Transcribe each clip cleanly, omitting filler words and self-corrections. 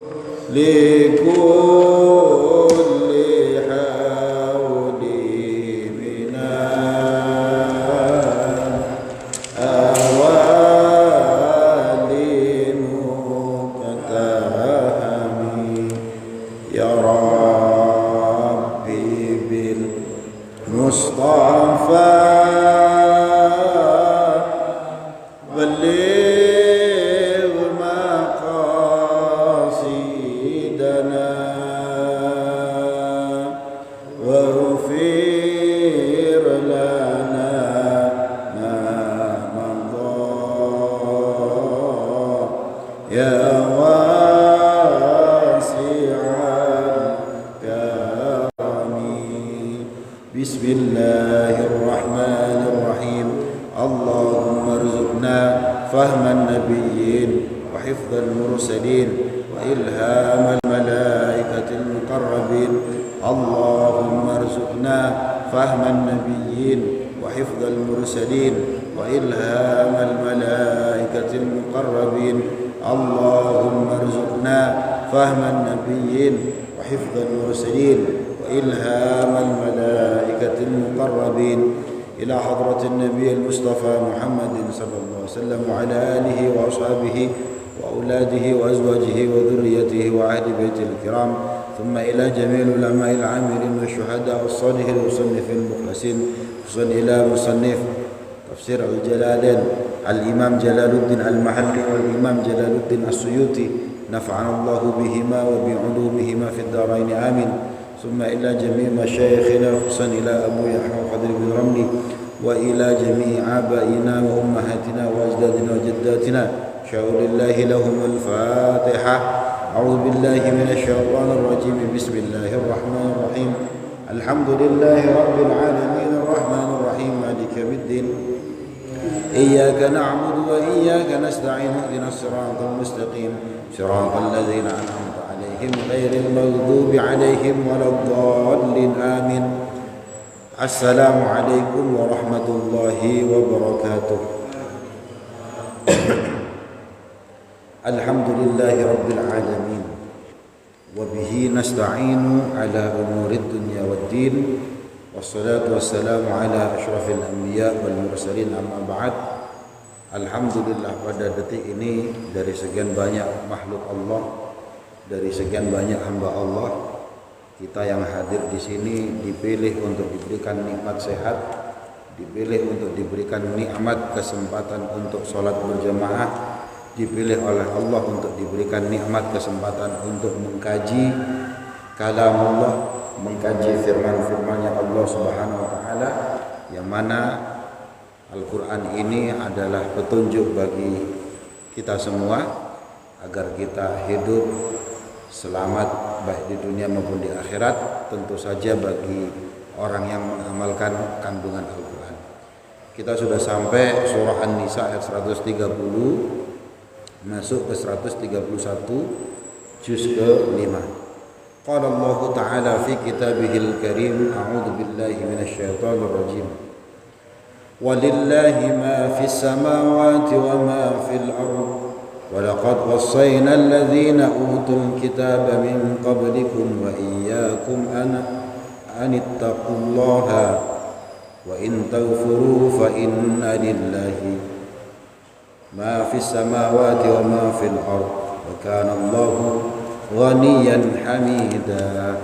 لكل حول من الأوان مقتحم يا ربي بالمصطفى بلغ مقاصدنا واغفر لنا ما مضى يا واسع الكرم بسم الله الرحمن الرحيم اللهم ارزقنا فهم النبيين وحفظ المرسلين وإلهام الملائكة المقربين اللهم ارزقنا فهم النبيين وحفظ المرسلين وإلهام الملائكة المقربين اللهم ارزقنا فهم النبيين وحفظ المرسلين وإلهام الملائكة المقربين إلى حضرة النبي المصطفى محمد صلى الله عليه وسلم وعلى آله وأصحابه وأولاده وأزواجه وذريته وأهل بيته الكرام ثم إلى جميع العلماء العاملين والشهداء والصالحين والمصنفين المخلصين خصوصا إلى مصنف تفسير الجلالين الإمام جلال الدين المحلي والإمام جلال الدين السيوطي نفعنا الله بهما وبعلومهما في الدارين آمين ثم إلى جميع مشايخنا خصوصا إلى أبو يحيى خضر بن رملي وإلى جميع آبائنا وأمهاتنا وأجدادنا وجداتنا شاءوا لله لهم الفاتحة أعوذ بالله من الشيطان الرجيم بسم الله الرحمن الرحيم الحمد لله رب العالمين الرحمن الرحيم مالك يوم الدين إياك نعبد وإياك نستعين اهدنا الصراط المستقيم صراط الذين أنعمت عليهم غير المغضوب عليهم ولا الضالين آمين السلام عليكم ورحمة الله وبركاته الحمد لله رب العالمين وبه نستعين على أمور الدنيا والدين والصلاة والسلام على أشرف الأنبياء والمرسلين أما بعد. Alhamdulillah pada detik ini dari sekian banyak makhluk Allah, dari sekian banyak hamba Allah, kita yang hadir di sini dipilih untuk diberikan nikmat sehat, dipilih untuk diberikan nikmat kesempatan untuk sholat berjamaah, dipilih oleh Allah untuk diberikan nikmat kesempatan untuk mengkaji kalam Allah, mengkaji firman-firman-Nya Allah Subhanahu wa taala, yang mana Al-Quran ini adalah petunjuk bagi kita semua agar kita hidup selamat baik di dunia maupun di akhirat, tentu saja bagi orang yang mengamalkan kandungan Al-Quran. Kita sudah sampai surah An-Nisa ayat 130 masuk ke 131 juz ke-5. Qala Allah Ta'ala fi kitabihil karim a'udzu billahi minasyaitonir rajim. Walillahi ma fis samawati wa ma fil ardh wa laqad wassayna alladhina utul kitaba min qablikum wa iyyakum an ittaqullaha wa in taghfuru fa inna lillahi ma fis samawati wa ma fil ardh wa kana Allahu ghaniyan hamida.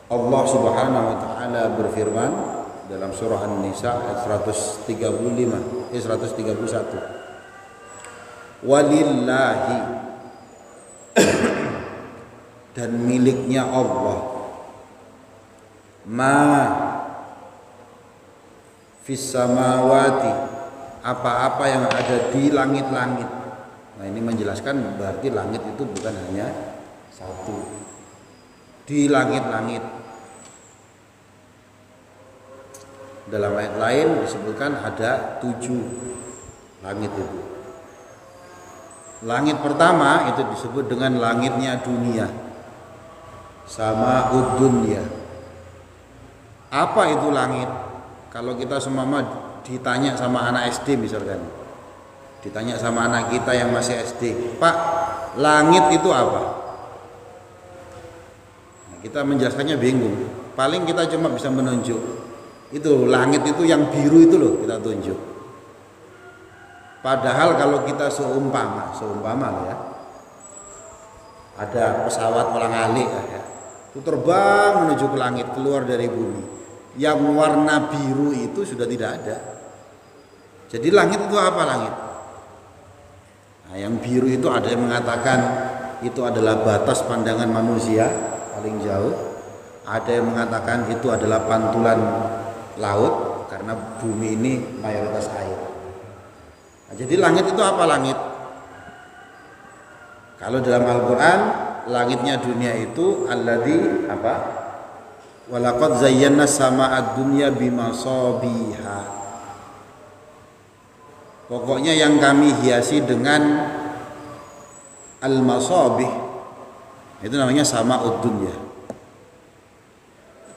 Allah Subhanahu wa taala berfirman dalam surah An-Nisa ayat 131. Walillahi dan miliknya Allah ma fis samawati apa-apa yang ada di langit-langit. Nah, ini menjelaskan berarti langit itu bukan hanya satu, di langit-langit. Dalam ayat lain disebutkan ada 7 langit itu. Langit pertama itu disebut dengan langitnya dunia, sama dunya. Apa itu langit? Kalau kita semua ditanya sama anak SD misalkan, ditanya sama anak kita yang masih SD, Pak, langit itu apa? Kita menjelaskannya bingung. Paling kita cuma bisa menunjuk itu langit itu yang biru itu loh kita tunjuk. Padahal kalau kita seumpama loh ya, ada pesawat ulang-alik ya, itu terbang menuju ke langit keluar dari bumi. Yang warna biru itu sudah tidak ada. Jadi langit itu apa langit? Nah, yang biru itu ada yang mengatakan itu adalah batas pandangan manusia paling jauh. Ada yang mengatakan itu adalah pantulan laut karena bumi ini mayoritas air. Nah, jadi langit itu apa langit? Kalau dalam Al-Quran langitnya dunia itu alladzi apa? Walaqad zayyana sama'ad dunya bimasabiha. Pokoknya yang kami hiasi dengan al-masabih itu namanya sama'ud dunya.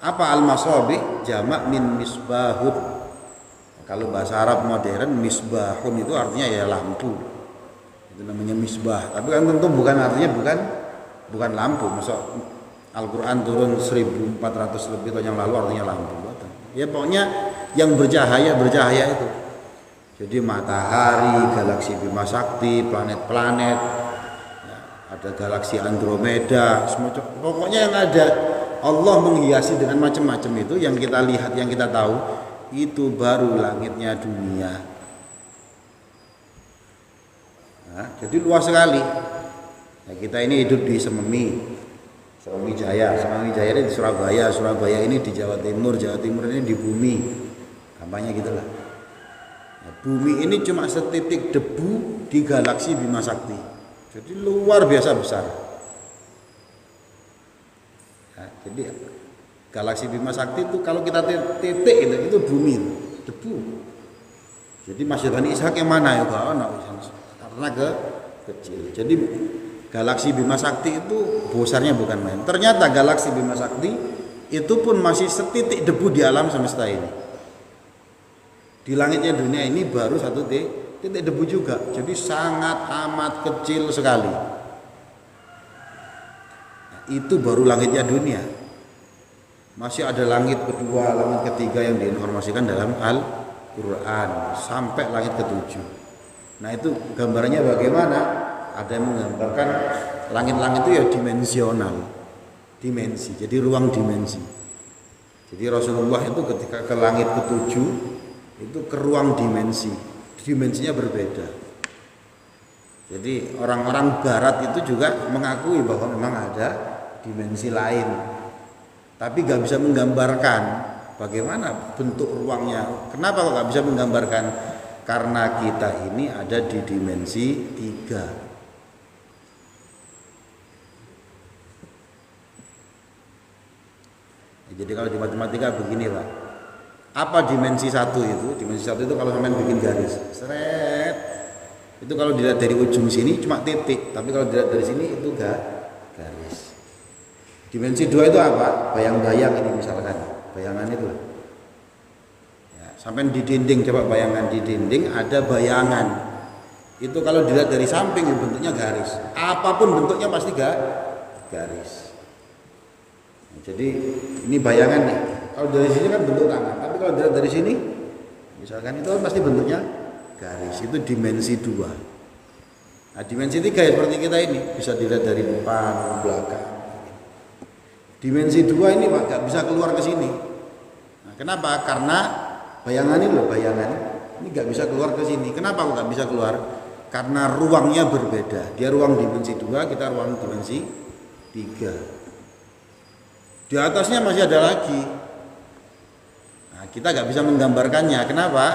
Apa al-masabih? Jamak min misbahun. Kalau bahasa Arab modern misbahun itu artinya ya lampu. Itu namanya misbah. Tapi kan tentu bukan artinya bukan lampu. Masuk Al-Quran turun 1400 lebih tahun yang lalu artinya lampu. Ya pokoknya yang bercahaya itu. Jadi matahari, galaksi Bima Sakti, planet-planet, ya, ada galaksi Andromeda, semacam. Pokoknya yang ada Allah menghiasi dengan macam-macam itu yang kita lihat, yang kita tahu itu baru langitnya dunia. Nah, jadi luas sekali. Nah, kita ini hidup di Sememi Jaya ini di Surabaya ini di Jawa Timur ini di bumi, gampangnya gitulah. Nah, bumi ini cuma setitik debu di galaksi Bima Sakti, jadi luar biasa besar. Nah, jadi galaksi Bima Sakti itu kalau kita titik itu bumi, debu. Jadi Masjid Bani Ishaq yang mana ya karena kecil. Jadi galaksi Bima Sakti itu besarnya bukan main. Ternyata galaksi Bima Sakti itu pun masih setitik debu di alam semesta ini. Di langitnya dunia ini baru satu titik debu juga. Jadi sangat amat kecil sekali. Nah, itu baru langitnya dunia. Masih ada langit kedua, langit ketiga yang diinformasikan dalam Al-Quran sampai langit ketujuh. Nah itu gambarannya bagaimana? Ada yang menggambarkan langit-langit itu ya dimensional, dimensi, jadi ruang dimensi. Jadi Rasulullah itu ketika ke langit ketujuh itu ke ruang dimensinya berbeda. Jadi orang-orang Barat itu juga mengakui bahwa memang ada dimensi lain, tapi nggak bisa menggambarkan bagaimana bentuk ruangnya. Kenapa kok nggak bisa menggambarkan? Karena kita ini ada di dimensi 3. Jadi kalau di matematika begini Pak, apa dimensi 1 itu? Dimensi 1 itu kalau sampean bikin garis, seret, itu kalau dilihat dari ujung sini cuma titik, tapi kalau dilihat dari sini itu garis. Dimensi 2 itu apa? Bayang-bayang ini misalkan, bayangan itu. Ya, sampean di dinding, coba bayangkan di dinding ada bayangan. Itu kalau dilihat dari samping bentuknya garis. Apapun bentuknya pasti garis. Jadi ini bayangan nih. Kalau dari sini kan bentuk tangan, tapi kalau dilihat dari sini, misalkan itu pasti bentuknya garis. Itu dimensi 2. Nah, dimensi 3 ya seperti kita ini, bisa dilihat dari depan, belakang. Dimensi 2 ini Pak nggak bisa keluar ke sini. Nah, kenapa? Karena bayangan ini loh, bayangan ini nggak bisa keluar ke sini. Kenapa kok nggak bisa keluar? Karena ruangnya berbeda. Dia ruang dimensi 2, kita ruang dimensi 3. Di atasnya masih ada lagi. Nah, kita nggak bisa menggambarkannya. Kenapa?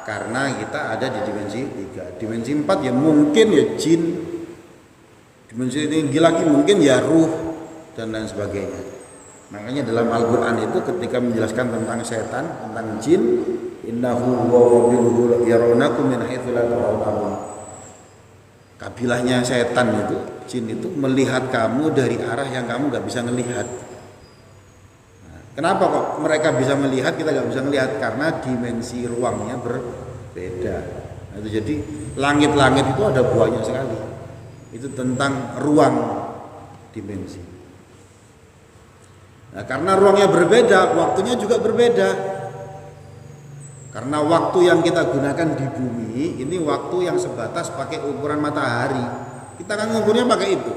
Karena kita ada di dimensi 3. Dimensi 4 ya mungkin ya jin. Dimensi tinggi lagi mungkin ya ruh dan lain sebagainya. Makanya dalam Al-Quran itu ketika menjelaskan tentang setan, tentang jin, innahu wa rabbuhu yarawnakum min haitsu la tarawun. Kabilahnya setan itu, jin itu melihat kamu dari arah yang kamu nggak bisa melihat. Kenapa kok mereka bisa melihat, kita nggak bisa melihat? Karena dimensi ruangnya berbeda. Nah, itu jadi langit-langit itu ada banyak sekali. Itu tentang ruang dimensi. Nah, karena ruangnya berbeda, waktunya juga berbeda. Karena waktu yang kita gunakan di bumi ini waktu yang sebatas pakai ukuran matahari. Kita kan ngukurnya pakai itu.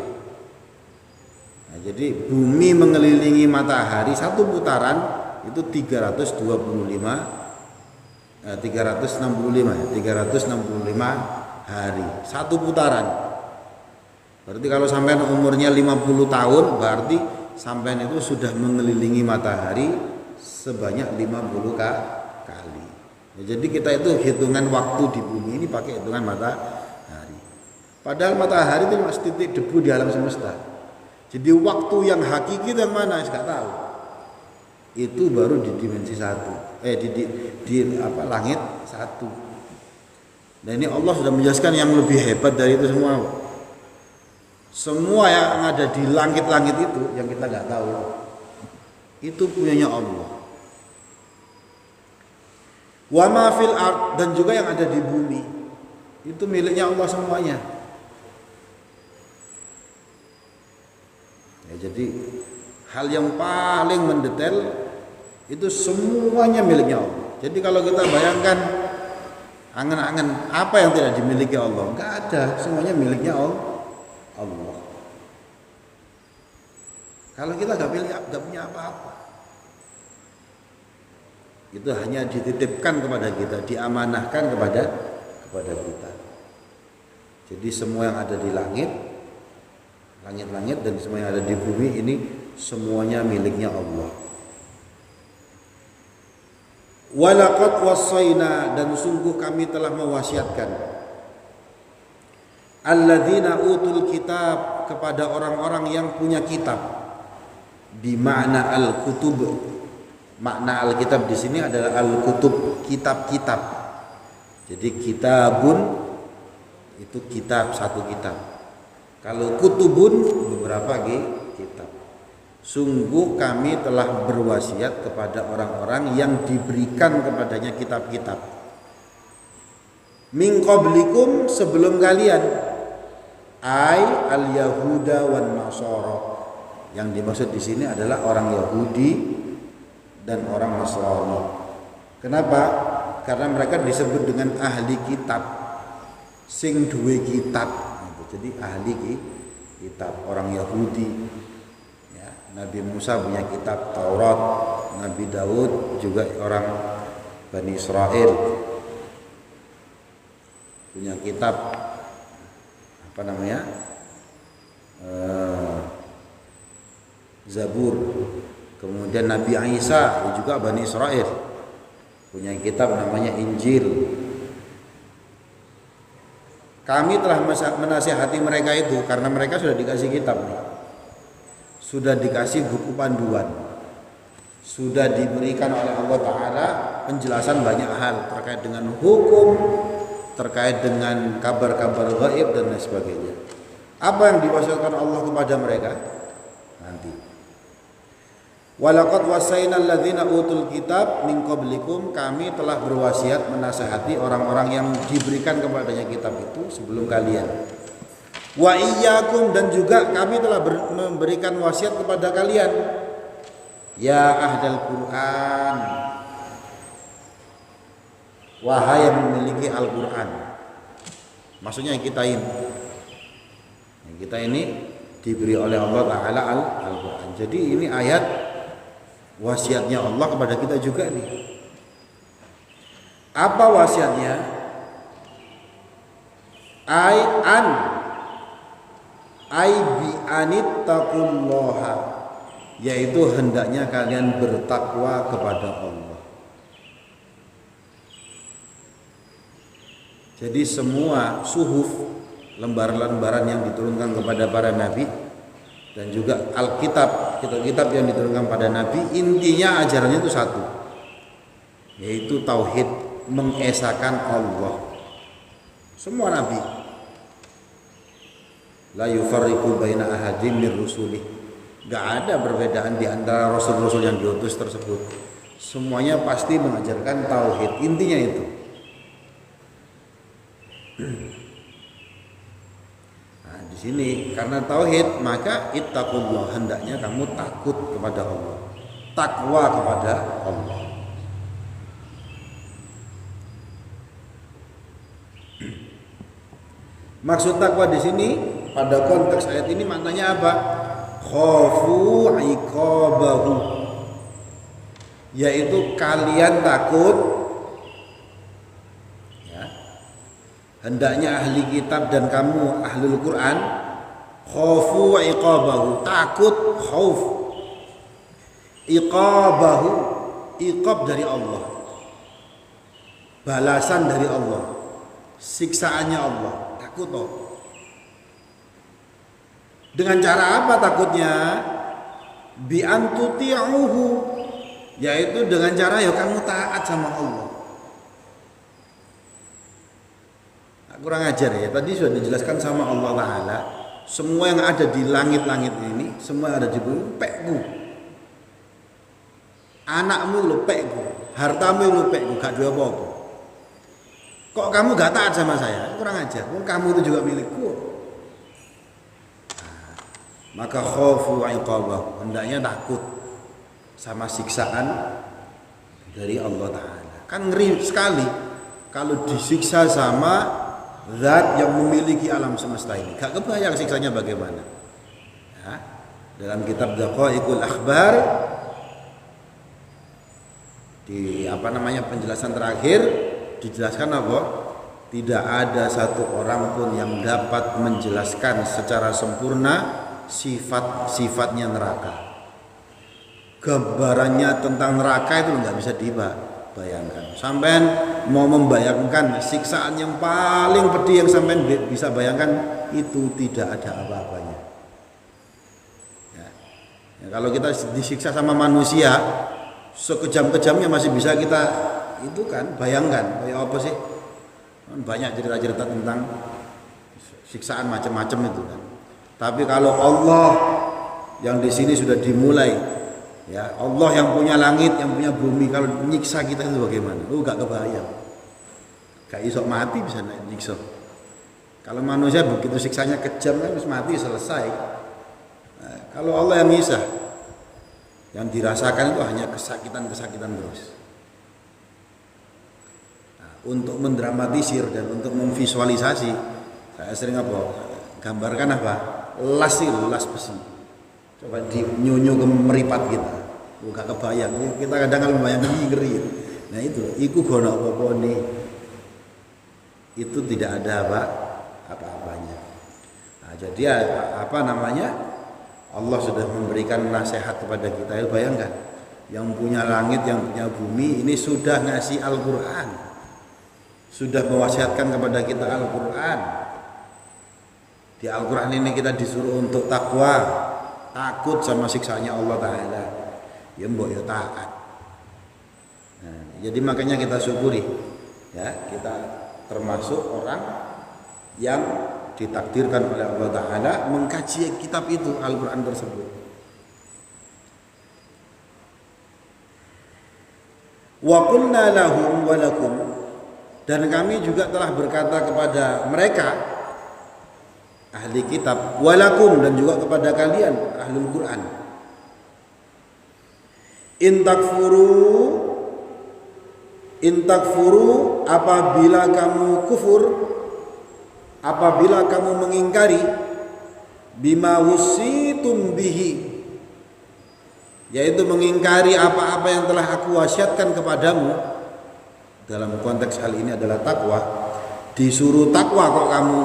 Nah, jadi bumi mengelilingi matahari satu putaran itu 365 hari satu putaran. Berarti kalau sampean umurnya 50 tahun berarti sampean itu sudah mengelilingi matahari sebanyak 50 kali. Ya, jadi kita itu hitungan waktu di bumi ini pakai hitungan matahari. Padahal matahari itu cuma titik debu di alam semesta. Jadi waktu yang hakiki itu yang mana? Saya nggak tahu. Itu baru di dimensi satu. Langit satu. Dan ini Allah sudah menjelaskan yang lebih hebat dari itu semua. Semua yang ada di langit-langit itu yang kita nggak tahu, itu punyanya Allah. Wa ma fil ard, dan juga yang ada di bumi itu miliknya Allah semuanya. Ya, jadi hal yang paling mendetail itu semuanya miliknya Allah. Jadi kalau kita bayangkan angan-angan apa yang tidak dimiliki Allah, nggak ada, semuanya miliknya Allah. Kalau kita nggak punya apa-apa, itu hanya dititipkan kepada kita, diamanahkan kepada kita. Jadi semua yang ada di langit-langit dan semua yang ada di bumi ini semuanya miliknya Allah. Walaqad wasaina, dan sungguh kami telah mewasiatkan alladzina utul kitab, kepada orang-orang yang punya kitab, bimakna al-kutub. Makna al-kitab di sini adalah al-kutub, kitab-kitab. Jadi kitabun itu kitab, satu kitab. Kalau kutubun beberapa kitab. Sungguh kami telah berwasiat kepada orang-orang yang diberikan kepadanya kitab-kitab. Min qablikum, sebelum kalian. Ai al-yahuda wan nasara. Yang dimaksud di sini adalah orang Yahudi dan orang Nasrani. Kenapa? Karena mereka disebut dengan ahli kitab, sing duwe kitab. Jadi ahli kitab, orang Yahudi. Ya, Nabi Musa punya kitab Taurat, Nabi Daud juga orang Bani Israel punya kitab apa namanya? Zabur. Kemudian Nabi Isa juga Bani Israel punya kitab namanya Injil. Kami telah menasihati mereka itu karena mereka sudah dikasih kitab, sudah dikasih buku panduan, sudah diberikan oleh Allah Ta'ala penjelasan banyak hal terkait dengan hukum, terkait dengan kabar-kabar gaib dan lain sebagainya. Apa yang diwasiatkan Allah kepada mereka nanti. Walaqad wasaina alladzina utul kitab min qablikum, kami telah berwasiat menasihati orang-orang yang diberikan kepadanya kitab itu sebelum kalian. Wa iyyakum, dan juga kami telah memberikan wasiat kepada kalian. Ya ahlal Quran, wahai yang memiliki Al-Quran. Maksudnya yang kita ini diberi oleh Allah Ta'ala Al-Quran. Jadi ini ayat wasiatnya Allah kepada kita juga nih. Apa wasiatnya? Bi anittaqullaha, yaitu hendaknya kalian bertakwa kepada Allah. Jadi semua suhuf, lembaran-lembaran yang diturunkan kepada para nabi dan juga Alkitab, kitab-kitab yang diturunkan pada Nabi, intinya ajarannya itu satu, yaitu tauhid, mengesahkan Allah. Semua Nabi, la yufarriqu baina ahadin min rusulih, gak ada perbedaan di antara rasul-rasul yang diutus tersebut. Semuanya pasti mengajarkan tauhid, intinya itu. Di sini karena tauhid maka ittaqullah, hendaknya kamu takut kepada Allah. takwa kepada Allah. Maksud takwa di sini pada konteks ayat ini maknanya apa? Khafu iqabahu, yaitu kalian takut, ya, hendaknya ahli kitab dan kamu ahlul Quran, khafu iqabahu, takut khauf, iqabahu, iqab dari Allah, balasan dari Allah, siksaannya Allah, takut toh. Dengan cara apa takutnya? Bi antuti'uhu, yaitu dengan cara ya kamu taat sama Allah. Nah, kurang ajar ya. Tadi sudah dijelaskan sama Allah Ta'ala, semua yang ada di langit-langit ini, semua yang ada di bumi, pekku. Anakmu lu pekku, hartamu lu pekku, gak dua apa-apa. Kok kamu gak taat sama saya? Kurang ajar. Kamu itu juga milikku. Maka khaufu iqabah, hendaknya takut sama siksaan dari Allah Ta'ala. Kan ngeri sekali kalau disiksa sama zat yang memiliki alam semesta ini. Gak kebayang siksanya bagaimana ya. Dalam kitab Daqaiqul Akhbar, di penjelasan terakhir dijelaskan apa? Tidak ada satu orang pun yang dapat menjelaskan secara sempurna sifat-sifatnya neraka. Gambarannya tentang neraka itu nggak bisa dibayangkan. Sampai mau membayangkan siksaan yang paling pedih yang sampai bisa bayangkan, itu tidak ada apa-apanya. Ya. Ya, kalau kita disiksa sama manusia, sekejam-kejamnya masih bisa kita itu kan bayangkan kayak apa sih? Banyak cerita-cerita tentang siksaan macam-macam itu kan. Tapi kalau Allah yang di sini sudah dimulai, ya Allah yang punya langit, yang punya bumi, kalau nyiksa kita itu bagaimana? Gak kebayang. Gak iso mati bisa nyiksa. Kalau manusia begitu siksanya kejam kan harus mati selesai. Nah, kalau Allah yang nyiksa, yang dirasakan itu hanya kesakitan terus. Nah, untuk mendramatisir dan untuk memvisualisasi, saya sering gambarkan las besi, coba dinyunyu ke meripat kita, gak kebayang. Kita kadang kalau membayangkan ngeri. Nah itu gono apa nih, itu tidak ada apa-apanya. Nah, jadi Allah sudah memberikan nasihat kepada kita. Bayangkan, yang punya langit, yang punya bumi ini sudah ngasih Al-Quran, sudah mewasiatkan kepada kita Al-Quran. Di Al-Quran ini kita disuruh untuk takwa, takut sama siksanya Allah Ta'ala. Ya mbok ya taat. Nah, jadi makanya kita syukuri, ya kita termasuk orang yang ditakdirkan oleh Allah Ta'ala mengkaji kitab itu, Al-Quran tersebut. Wa qulna lahum wa lakum, dan kami juga telah berkata kepada mereka ahli kitab, walakum, dan juga kepada kalian ahlul Quran, in takfuru, apabila kamu kufur, apabila kamu mengingkari, bima wusitum bihi, yaitu mengingkari apa-apa yang telah aku wasiatkan kepadamu. Dalam konteks hal ini adalah takwa. Disuruh takwa kok kamu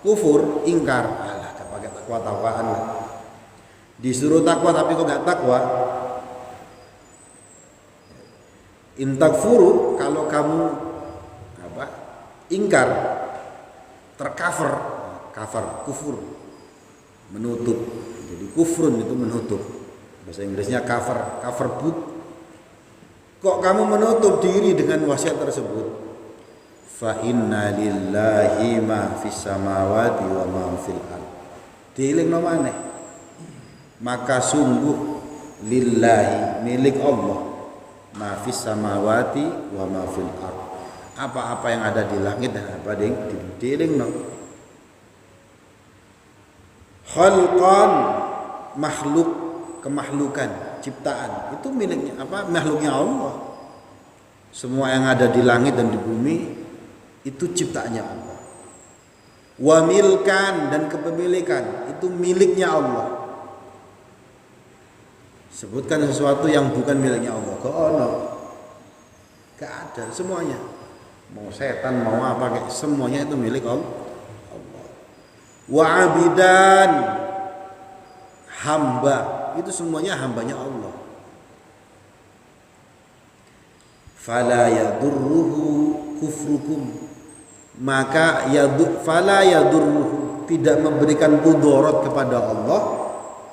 kufur, ingkar, gak pakai takwaan lah. Disuruh takwa tapi kok gak takwa. Intakfuru, kalau kamu ingkar, tercover, kufur, menutup. Jadi kufrun itu menutup. Bahasa Inggrisnya cover book. Kok kamu menutup diri dengan wasiat tersebut? Fa inna lillahi ma fis samawati wa ma fil ard. Dielingno maneh. Maka sungguh lillahi, milik Allah, ma fis samawati wa ma fil ard. Apa-apa yang ada di langit dan apa di bumi, dielingno. Khalqan, makhluk, kemakhlukan, ciptaan itu miliknya apa? Makhluknya Allah. Semua yang ada di langit dan di bumi itu ciptaannya Allah. Wa milkan, dan kepemilikan itu miliknya Allah. Sebutkan sesuatu yang bukan miliknya Allah. Kok ono? Gak ada, semuanya. Mau setan, mau apa, kayak semuanya itu milik Allah. Wa abidan, hamba, itu semuanya hambanya Allah. Fala yadurruhu kufrukum, maka fala yadurruhu, tidak memberikan mudarat kepada Allah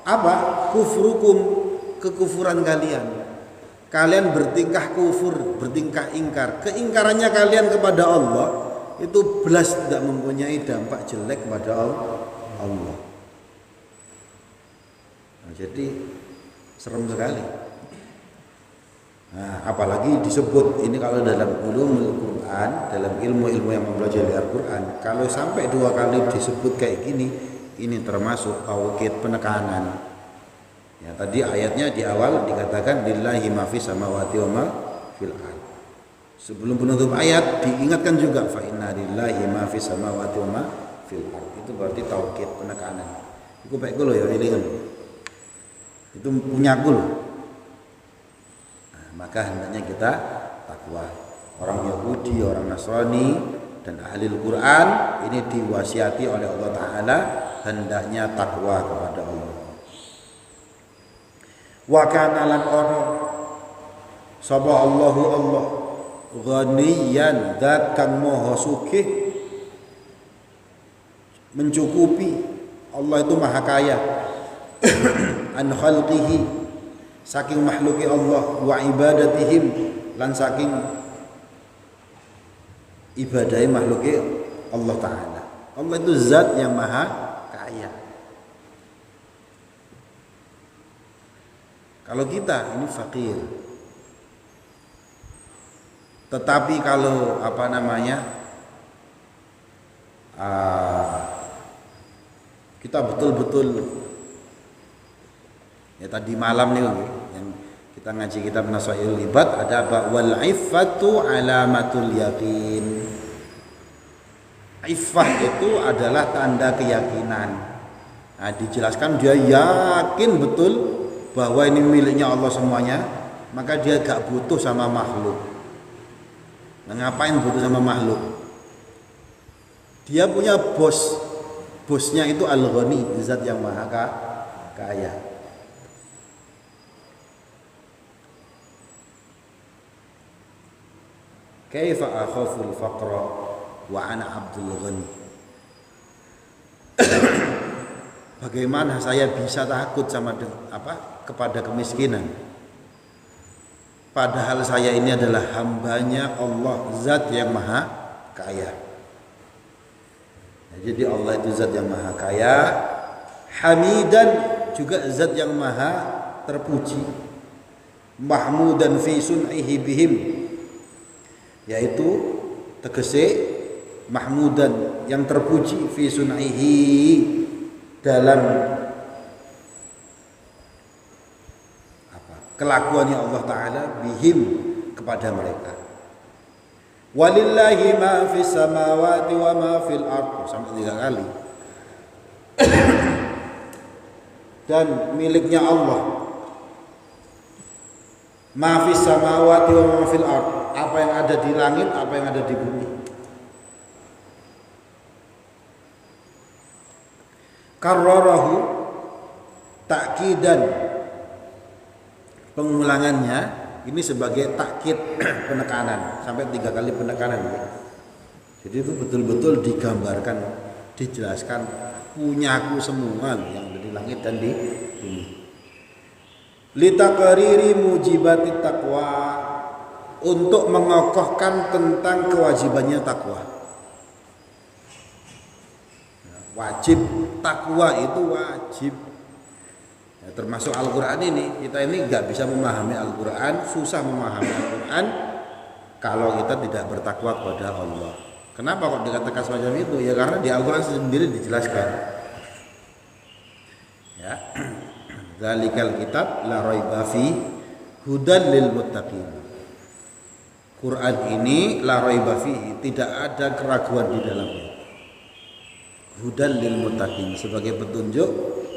apa? Kufrukum, kekufuran kalian. Kalian bertingkah kufur, bertingkah ingkar. Keingkarannya kalian kepada Allah itu belas tidak mempunyai dampak jelek kepada Allah. Nah, jadi serem sekali. Nah, apalagi disebut ini kalau dalam ulumul Quran, dalam ilmu-ilmu yang mempelajari Al-Quran, kalau sampai 2 kali disebut kayak gini, ini termasuk taukid, penekanan. Ya, tadi ayatnya di awal dikatakan lillahi ma fis samawati wa ma fil ard. Sebelum penutup ayat diingatkan juga fa inna lillahi ma fis samawati wa ma fil ard. Itu berarti taukid, penekanan. Iku baik kulo ya elingan. Itu punya kulo. Nah, maka hendaknya kita takwa. Orang Yahudi, orang Nasrani dan ahli Al-Quran ini diwasiati oleh Allah Ta'ala hendaknya takwa kepada Allah. Wa kana lan ono sapa Allahu Allah ghaniyan, zat kang maha sugih, mencukupi. Allah itu maha kaya an khalqihi, saking makhluki Allah, wa ibadatihim, lan saking ibadahi makhluki Allah Ta'ala. Allah itu zat yang maha kaya. Kalau kita ini fakir, tetapi kalau apa namanya kita betul-betul ya tadi malam nih yang kita ngaji kitab Nasaihul Ibad ada apa? Wal iffatu alamatul yakin. Iffah itu adalah tanda keyakinan. Nah, dijelaskan dia yakin betul bahwa ini miliknya Allah semuanya, maka dia gak butuh sama makhluk. Nah, ngapain butuh sama makhluk? Dia punya bos, bosnya itu Al-Ghani, zat yang maha kaya. Kaifa akhaful faqra wa ana abdul ghani. Bagaimana saya bisa takut sama kepada kemiskinan, padahal saya ini adalah hambanya Allah, zat yang maha kaya. Nah, jadi Allah itu zat yang maha kaya, hamidan, juga zat yang maha terpuji, mahmudan fi sun'ihi bihim, yaitu tegese mahmudan, yang terpuji, fi sun'ihi, dalam kelakuannya Allah Ta'ala, bihim, kepada mereka. Walillahi ma fis samawati wa ma fil ardh, sampai 3 kali. Dan miliknya Allah ma fis samawati wa ma fil ardh, apa yang ada di langit, apa yang ada di bumi. Karrarahu ta'kidan, pengulangannya ini sebagai takkid, penekanan, sampai 3 kali penekanan. Jadi itu betul-betul digambarkan, dijelaskan punyaku semua yang ada di langit dan di bumi. Litaqriri mujibati taqwa, untuk mengokohkan tentang kewajibannya takwa. Wajib takwa itu wajib. Ya, termasuk Al-Quran ini, kita ini nggak bisa memahami Al-Quran, susah memahami Al-Quran kalau kita tidak bertakwa kepada Allah. Kenapa kok dikatakan semacam itu? Ya karena di Al-Quran sendiri dijelaskan. Ya, Dzalikal kitab la raiba fi hudal lil muttaqin. Quran ini la raiba fihi, tidak ada keraguan di dalamnya. Hudal lil muttaqin, sebagai petunjuk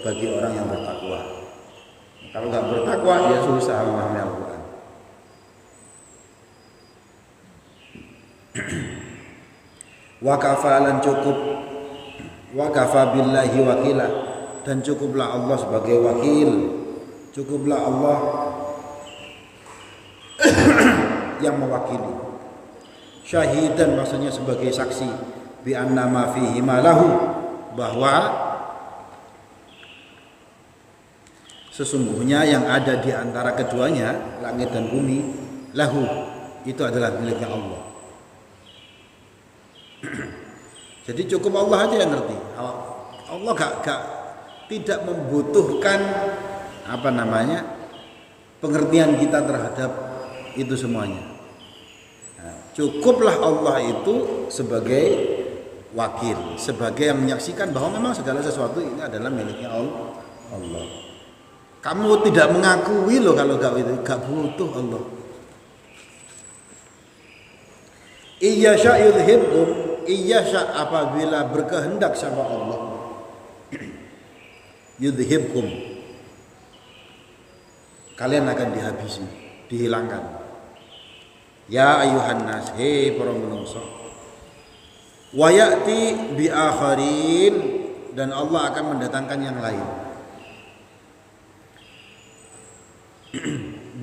bagi orang yang bertakwa. Kalau enggak bertakwa ya susah memahami Al-Qur'an. Wa kafalan cukup, wa kafa billahi wakila, dan cukuplah Allah sebagai wakil, cukuplah Allah yang mewakili. Syahidan maksudnya sebagai saksi, bi anna ma fihi ma lahu, bahwa sesungguhnya yang ada di antara keduanya, langit dan bumi, lahu, itu adalah miliknya Allah. Jadi cukup Allah aja yang ngerti. Allah tidak membutuhkan pengertian kita terhadap itu semuanya. Nah, cukuplah Allah itu sebagai wakil, sebagai yang menyaksikan bahwa memang segala sesuatu ini adalah miliknya Allah. Kamu tidak mengakui loh kalau gak butuh Allah. Iyasha yudhibkum, iyasha apabila berkehendak sama Allah, yudhibkum, kalian akan dihabisi, dihilangkan. Ya ayuhan nas, hei para menungso. Wa ya'ti bi akharin, dan Allah akan mendatangkan yang lain.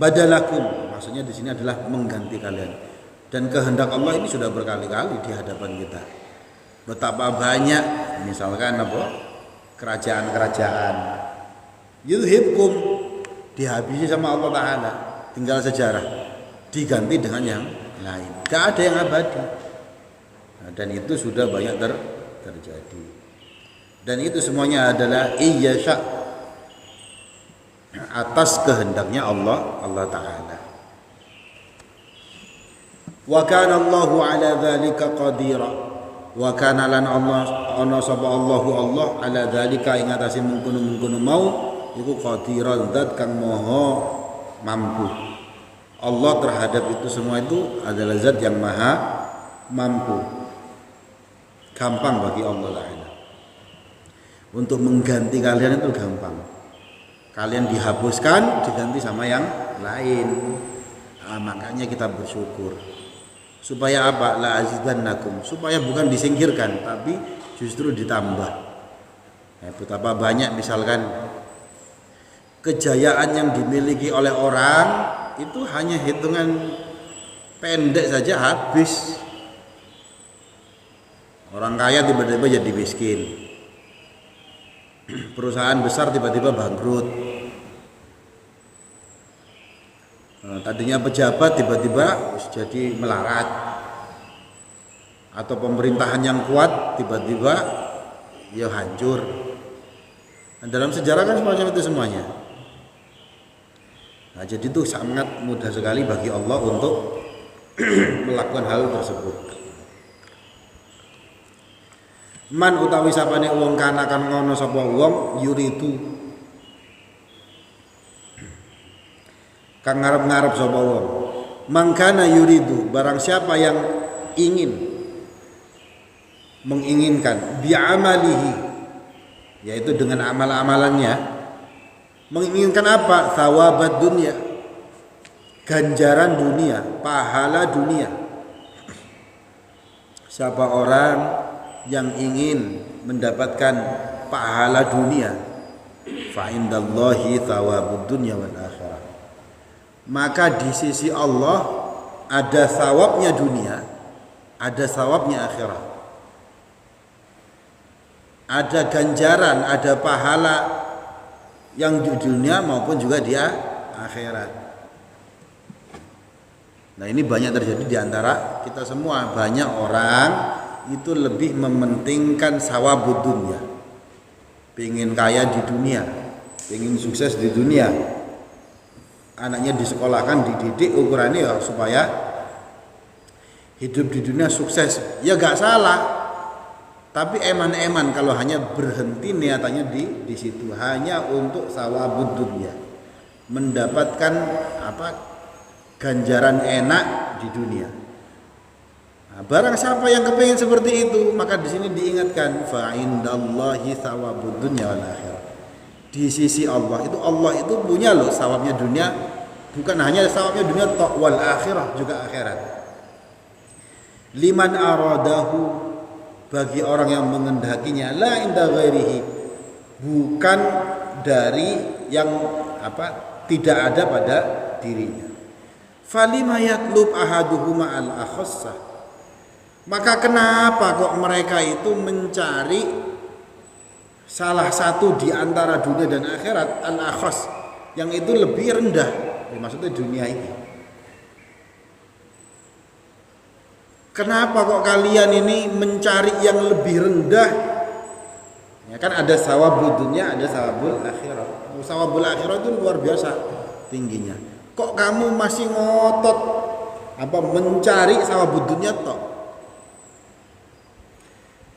Badalakum, maksudnya di sini adalah mengganti kalian. Dan kehendak Allah ini sudah berkali-kali di hadapan kita. Betapa banyak misalkan kerajaan-kerajaan yudhibkum, dihabisi sama Allah Ta'ala, tinggal sejarah, diganti dengan yang lain. Gak ada yang abadi. Nah, dan itu sudah banyak terjadi. Dan itu semuanya adalah iyyasha, atas kehendaknya Allah Ta'ala. Wa kana Allahu ala dzalika qadira, wa kana lan Allah ana sapa Allahu Allah ala dzalika ing atase mungkunu mau iku qadira, zat kang maha mampu. Allah terhadap itu semua itu adalah zat yang maha mampu. Gampang bagi Allah Ta'ala untuk mengganti kalian, itu gampang. Kalian dihapuskan, diganti sama yang lain. Nah, makanya kita bersyukur. Supaya apa? La azidannakum, supaya bukan disingkirkan tapi justru ditambah. Betapa banyak misalkan kejayaan yang dimiliki oleh orang itu hanya hitungan pendek saja habis. Orang kaya tiba-tiba jadi miskin, perusahaan besar tiba-tiba bangkrut, tadinya pejabat tiba-tiba jadi melarat, atau pemerintahan yang kuat tiba-tiba ya hancur. Nah, dalam sejarah kan semacam itu semuanya. Nah, jadi itu sangat mudah sekali bagi Allah untuk melakukan hal tersebut. Man utawi sapane wong kana kan ngono sapa wong yuridu, kang ngarep-ngarep sapa wong. Mangkana yuridu, barang siapa yang ingin, menginginkan, bi'amalihi, yaitu dengan amal-amalannya, menginginkan apa? Thawabat dunia, ganjaran dunia, pahala dunia. Siapa orang yang ingin mendapatkan pahala dunia, fa indallahi thawabud dunya wal akhirah, maka di sisi Allah ada thawabnya dunia, ada thawabnya akhirat. Ada ganjaran, ada pahala yang di dunia maupun juga di akhirat. Nah, ini banyak terjadi di antara kita semua. Banyak orang itu lebih mementingkan sawabud dunia, pengen kaya di dunia, pengen sukses di dunia, anaknya disekolahkan, dididik, ukurannya ya supaya hidup di dunia sukses. Ya gak salah, Tapi eman-eman kalau hanya berhenti niatannya di situ hanya untuk sawabud dunya, mendapatkan ganjaran enak di dunia. Nah, barang siapa yang kepingin seperti itu, maka di sini diingatkan fa indallahi thawabud dunya wal akhirah. Di sisi Allah itu punya loh sawabnya dunia, bukan hanya sawabnya dunia tok, wal akhirah juga akhirat. Liman aradahu, bagi orang yang mengendakinya, la inda ghairihi, bukan dari yang tidak ada pada dirinya. Falima yatlub ahaduhuma al akhassah, maka kenapa kok mereka itu mencari salah satu di antara dunia dan akhirat, al akhass, yang itu lebih rendah, maksudnya dunia ini. Kenapa kok kalian ini mencari yang lebih rendah? Ya kan ada sawabul dunya, ada sawabul akhirat. Sawabul akhirat itu luar biasa tingginya. Kok kamu masih ngotot mencari sawabul dunya tok?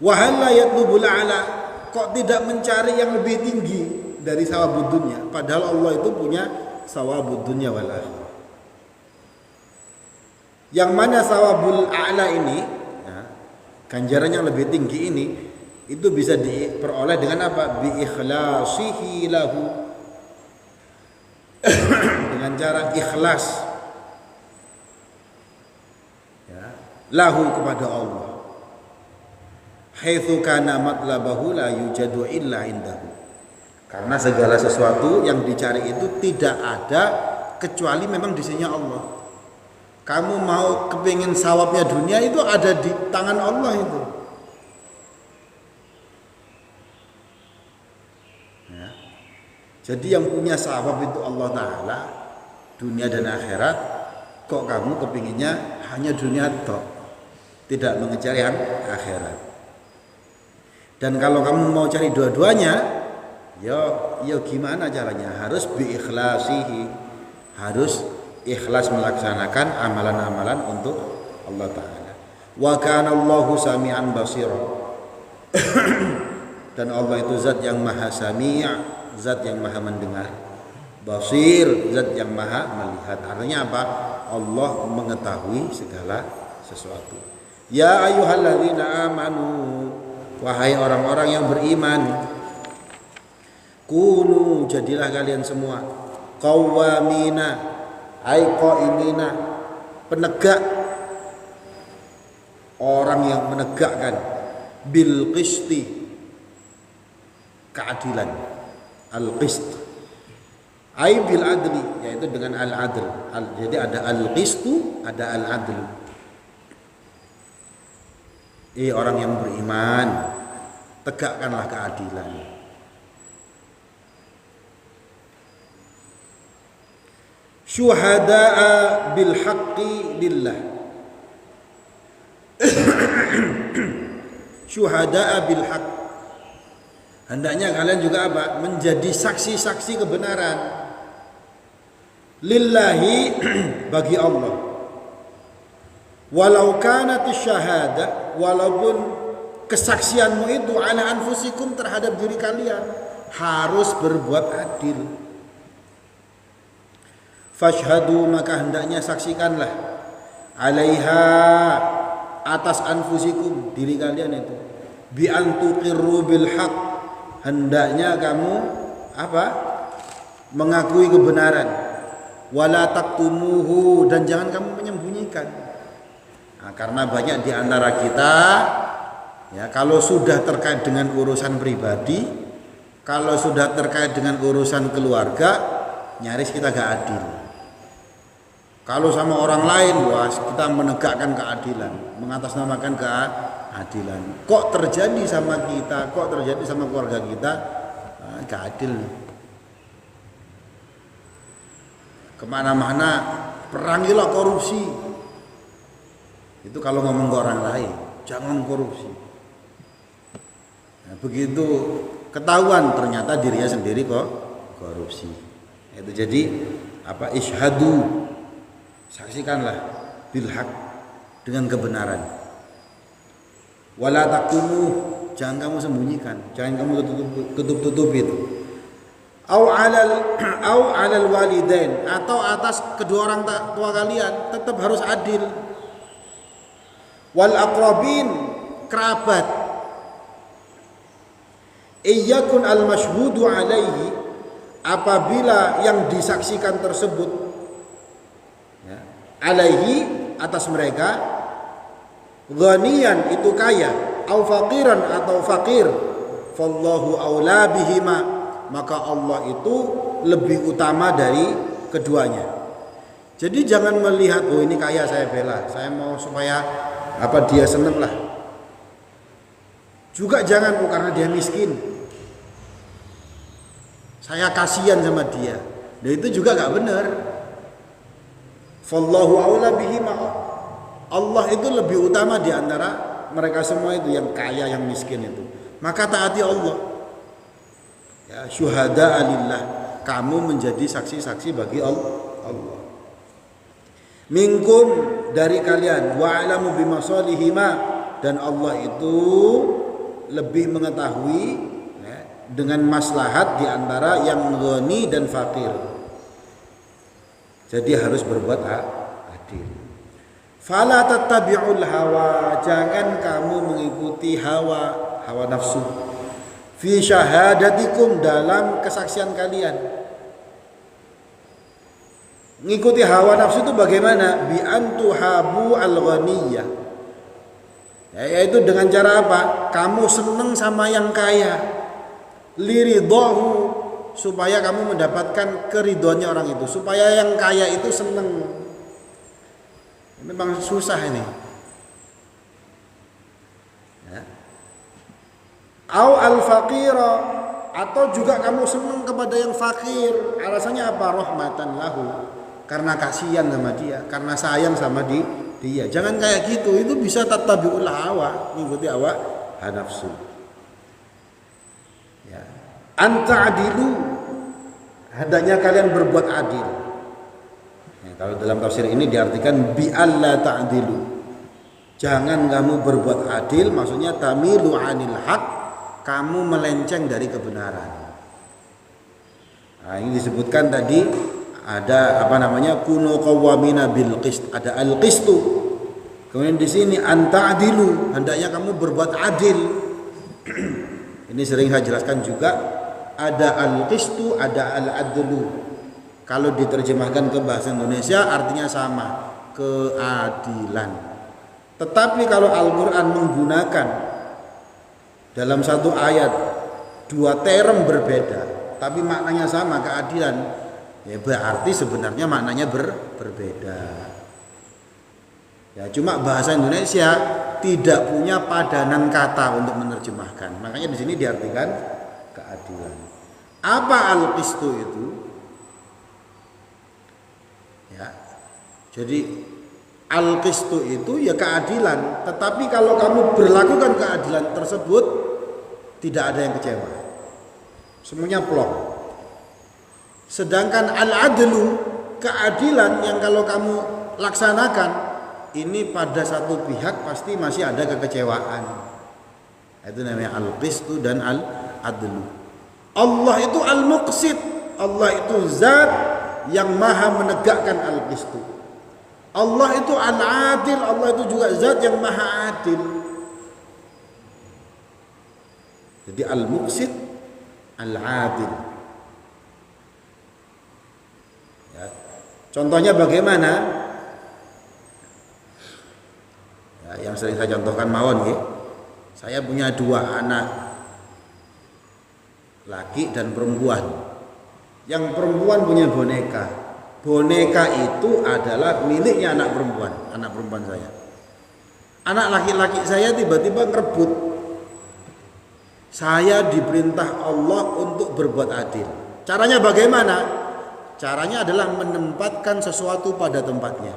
Wa hal la yatlubul a'la, kok tidak mencari yang lebih tinggi dari sawabul dunya? Padahal Allah itu punya sawabul dunya wal akhirah. Yang mana sawabul a'la ini, ganjarannya lebih tinggi ini, itu bisa diperoleh dengan apa? Bi ikhlasihi lahu, dengan cara ikhlas lahu kepada Allah. Haitsu kana matlabahu la yujadu illa indahu, karena segala sesuatu yang dicari itu tidak ada kecuali memang di sisinya Allah. Kamu mau kepingin sawabnya dunia, itu ada di tangan Allah itu. Ya. Jadi yang punya sawab itu Allah Ta'ala, dunia dan akhirat. Kok kamu kepinginnya hanya dunia tok, tidak mengejar yang akhirat. Dan kalau kamu mau cari dua-duanya, ya gimana caranya? Harus bi ikhlasihi, harus ikhlas melaksanakan amalan-amalan untuk Allah Ta'ala. Wa kana Allahu sami'an basira, dan Allah itu zat yang maha sami', zat yang maha mendengar, basir, zat yang maha melihat. Artinya apa? Allah mengetahui segala sesuatu. Ya ayyuhalladzina amanu, wahai orang-orang yang beriman, kunu, jadilah kalian semua qawwamina, ai qaimina, penegak, orang yang menegakkan, bil qisti, keadilan, al qist, ai bil adli, yaitu dengan al adl. Jadi ada al qistu, ada al adl. Orang yang beriman, tegakkanlah keadilan. Syuhada'a bil haqqi lillah, syuhada'a bil haqq, hendaknya kalian juga menjadi saksi-saksi kebenaran, lillahi, bagi Allah. Walau kanatish syahadah, walaupun kesaksianmu itu ala anfusikum, terhadap diri kalian, harus berbuat adil. Fashhadu, maka hendaknya saksikanlah, alaiha, atas anfusikum, diri kalian itu, bi antuqirru bil haq, hendaknya kamu mengakui kebenaran, wala taktumuhu, dan jangan kamu menyembunyikan. Nah, karena banyak di antara kita kalau sudah terkait dengan urusan pribadi, kalau sudah terkait dengan urusan keluarga, nyaris kita gak adil. Kalau sama orang lain, kita menegakkan keadilan, mengatasnamakan keadilan. Kok terjadi sama kita, kok terjadi sama keluarga kita, gak adil. Kemana-mana perangilah korupsi. Itu kalau ngomong ke orang lain, jangan korupsi. Nah, begitu ketahuan ternyata dirinya sendiri kok korupsi. Itu jadi isyhadu, saksikanlah, bil haq, dengan kebenaran. Wala takumu, jangan kamu sembunyikan, jangan kamu tutup-tutupi itu. Au alal walidain, atau atas kedua orang tua kalian tetap harus adil. Wal aqrabin, kerabat. Iyakun al masyhudu alaihi, apabila yang disaksikan tersebut ya, alaihi atas mereka, ghaniyan itu kaya, au faqiran atau fakir, fallahu aula bihima, maka Allah itu lebih utama dari keduanya. Jadi jangan melihat oh ini kaya saya bela, saya mau supaya dia seneng lah. Juga jangan karena dia miskin, saya kasihan sama dia. Dan itu juga gak benar. Fallahu aula bihima, Allah itu lebih utama di antara mereka semua itu, yang kaya yang miskin itu. Maka taati Allah. Ya, syuhada lillah, kamu menjadi saksi-saksi bagi Allah. Minkum, dari kalian, wa alamu bimasalihima, dan Allah itu lebih mengetahui ya, dengan maslahat di antara yang ghani dan fakir. Jadi harus berbuat adil. Fala tattabi'ul hawa, jangan kamu mengikuti hawa nafsu. Fi syahadatikum, dalam kesaksian kalian. Mengikuti hawa nafsu itu bagaimana? Bi antuhabu al-ghaniyah. Ya, yaitu dengan cara apa? Kamu senang sama yang kaya. Liridhahu, supaya kamu mendapatkan keridhoannya orang itu, supaya yang kaya itu senang. Memang susah ini. Ya. Au al-faqira, atau juga kamu senang kepada yang fakir. Alasannya apa? Rahmatan lahu, karena kasihan sama dia, karena sayang sama dia. Jangan kayak gitu, itu bisa tattabi'ul hawa, mengikuti hawa nafsu. Ya. Anta'dilu, hendaknya kalian berbuat adil. Ya, kalau dalam tafsir ini diartikan bi alla ta'dilu, jangan kamu berbuat adil, maksudnya tamilu anil haq, kamu melenceng dari kebenaran. Nah, ini disebutkan tadi ada kunu qawwamina bil qist, ada al qistu. Kemudian di sini anta'dilu, hendaknya kamu berbuat adil. Ini sering saya jelaskan juga, ada al qistu, ada al adlu. Kalau diterjemahkan ke bahasa Indonesia artinya sama, keadilan. Tetapi kalau Al-Qur'an menggunakan dalam satu ayat dua term berbeda tapi maknanya sama, keadilan, ya berarti sebenarnya maknanya berbeda. Ya, cuma bahasa Indonesia tidak punya padanan kata untuk menerjemahkan. Makanya di sini diartikan keadilan. Apa al-qistu itu? Ya. Jadi al-qistu itu ya keadilan, tetapi kalau kamu berlakukan keadilan tersebut tidak ada yang kecewa. Semuanya plong. Sedangkan al-adlu, keadilan yang kalau kamu laksanakan ini pada satu pihak pasti masih ada kekecewaan. Itu namanya al-qistu dan al-adlu. Allah itu al-muqsit, Allah itu zat yang maha menegakkan al-qistu. Allah itu al-adil, Allah itu juga zat yang maha adil. Jadi al-muqsit, al-adil. Ya. Contohnya bagaimana? Ya, yang sering saya contohkan mawon ya. Saya punya dua anak, laki dan perempuan. Yang perempuan punya boneka. Boneka itu adalah miliknya anak perempuan saya. Anak laki-laki saya tiba-tiba ngerebut. Saya diperintah Allah untuk berbuat adil. Caranya bagaimana? Caranya adalah menempatkan sesuatu pada tempatnya.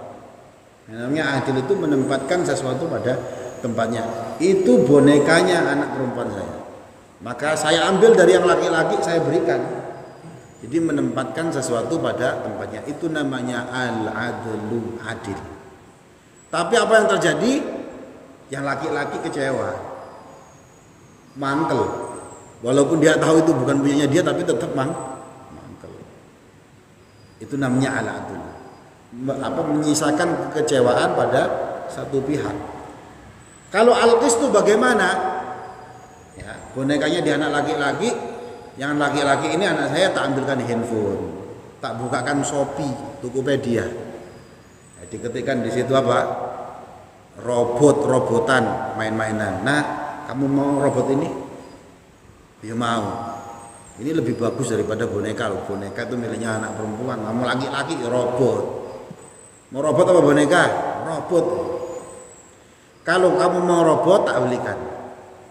Namanya adil itu menempatkan sesuatu pada tempatnya. Itu bonekanya anak perempuan saya. Maka saya ambil dari yang laki-laki, saya berikan. Jadi menempatkan sesuatu pada tempatnya. Itu namanya al-adlu, adil. Tapi apa yang terjadi? Yang laki-laki kecewa. mangkel. Walaupun dia tahu itu bukan punyanya dia, tapi tetap mangkel. Itu namanya al-adl. Menyisakan kekecewaan pada satu pihak. Kalau al-qist itu bagaimana? Ya, bonekanya di anak laki-laki, yang laki-laki ini anak saya tak ambilkan handphone, tak bukakan Shopee, Tokopedia. Ya, diketikkan di situ apa? Robotan, main-mainan. Nah, kamu mau robot ini? Ya mau. Ini lebih bagus daripada boneka loh. Boneka itu miliknya anak perempuan. Kamu laki-laki robot. Mau robot apa boneka? Robot. Kalau kamu mau robot tak belikan.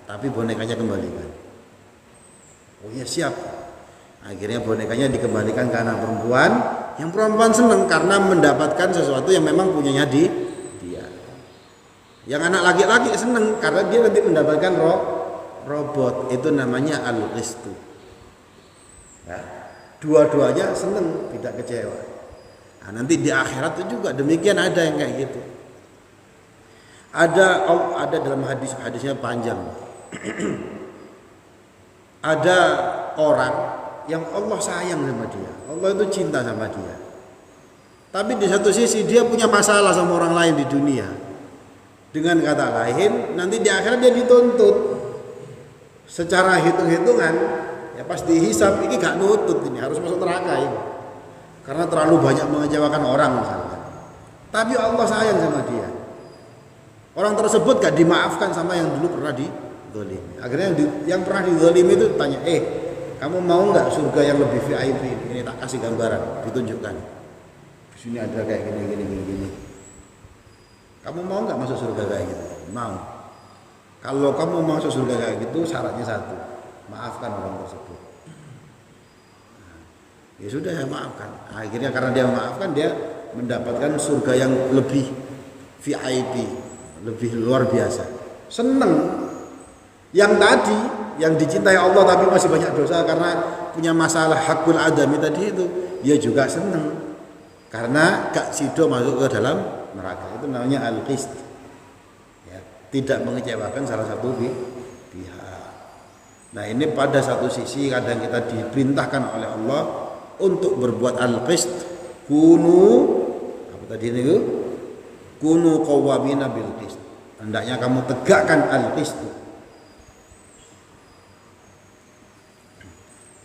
Tapi bonekanya kembalikan. Oh ya siap. Akhirnya bonekanya dikembalikan ke anak perempuan. Yang perempuan senang karena mendapatkan sesuatu yang memang punyanya dia. Yang anak laki-laki senang karena dia nanti mendapatkan robot. Itu namanya al-qistu. Ya, dua-duanya senang, tidak kecewa. Nah, nanti di akhirat itu juga demikian, ada yang kayak gitu. Ada dalam hadisnya panjang. Ada orang yang Allah sayang sama dia, Allah itu cinta sama dia. Tapi di satu sisi dia punya masalah sama orang lain di dunia. Dengan kata lain, nanti di akhirat dia dituntut. Secara hitung-hitungan, ya pas dihisab ini gak nutut, ini harus masuk neraka ini. Karena terlalu banyak mengecewakan orang misalkan. Tapi Allah sayang sama dia. Orang tersebut gak dimaafkan sama yang dulu pernah dizalimi. Akhirnya yang pernah dizalimi itu tanya, kamu mau nggak surga yang lebih VIP? Ini tak kasih gambaran, ditunjukkan. Di sini ada kayak gini. Kamu mau nggak masuk surga kayak gitu? Mau. Kalau kamu mau masuk surga kayak gitu, syaratnya satu, maafkan orang tersebut. Ya sudah, ya maafkan. Akhirnya karena dia memaafkan, dia mendapatkan surga yang lebih VIP, lebih luar biasa. Seneng. Yang tadi, yang dicintai Allah tapi masih banyak dosa karena punya masalah hakul adami tadi itu, dia juga seneng karena gak sido masuk ke dalam neraka. Itu namanya al-qist. Ya, tidak mengecewakan salah satu pihak. Nah, ini pada satu sisi kadang kita diperintahkan oleh Allah untuk berbuat al-qist. Kunu qawwamina bil qist. Hendaknya kamu tegakkan al-qist.